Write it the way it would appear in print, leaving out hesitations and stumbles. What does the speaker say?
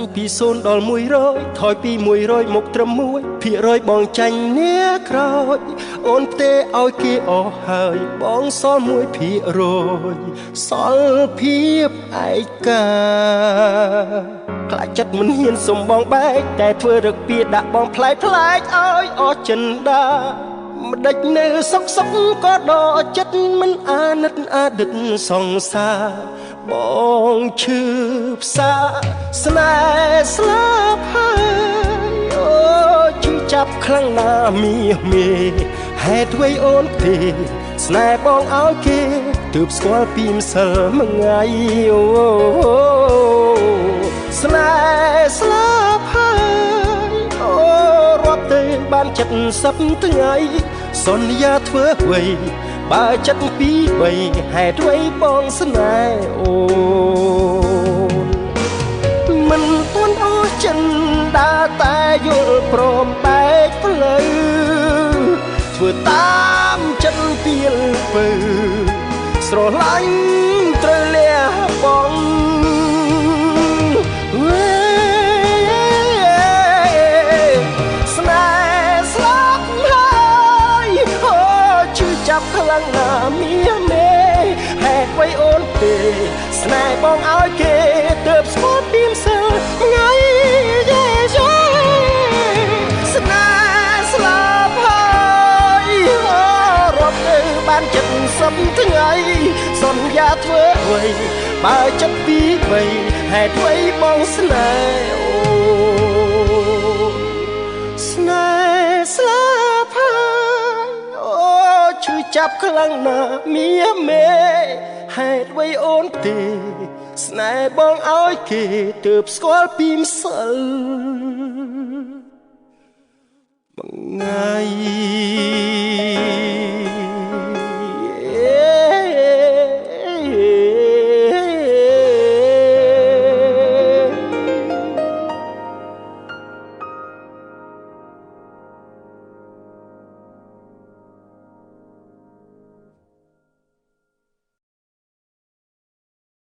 ញពី0ដល់100ថយពី100មកត្រឹម1%បងចាញ់អ្នកក្រោយអូនផ្ទេឲ្យគេអស់ហើយបងសល់1%សល់ភាពឯកាខ្លាចចិត្តមិនហ៊ានសុំបងបែកតែធ្វើរឹកពីដាក់បងផ្លែផ្លែកឲ្យអស់ចិនដាម្ដេចនៅសុកក៏ដកចិត្តមិនអាណិតអតីតសង្សារបងឈឺផ្សាស្នេហ៍ស្លាប់ហើយអូឈឺចាប់ខ្លាំងណាស់មាមេហេតុអ្វីអូនទេស្នេហ៍បងឲ្យគេទើបស្គាល់ពីម្សិលមួយថ្ងៃអូស្នេហ៍ស្លាប់ហើយអូរាប់ទៅបាន70ថ្ងៃសន្យាធ្វើអ្វីបើចិត្តពី3ហេតុអ្វីបងស្នេហ៍អូនមិនទាន់អស់ចិនដើរតែយល់ព្រមបែកផ្លូវធ្វើតាមចិត្តពីលពើស្រឡាញ់ត្រូវលះបងស្នេហ៍ស្លាប់ហើយអូឈឺចាប់ខ្លាំងណាស់មាមេហេតុអ្វីអូនទេស្នេហ៍បងឲ្យគេទើបស្គាល់ពីម្សិលថ្ងៃយេស្នេហ៍ស្លាប់ហើយអូរាប់ទៅបាន70ថ្ងៃសន្យាធ្វើអ្វីបើចិត្តពី3ហេតុអ្វីបងស្នេហ៍អូស្នេហ៍ស្លាប់ហើយអូឈឺចាប់ខ្លាំងណាស់មាមេហេតុអ្វីអូនទេស្នេហ៍បងឲ្យគេទើបស្គាល់ពីម្សិលមួយថ្ងៃ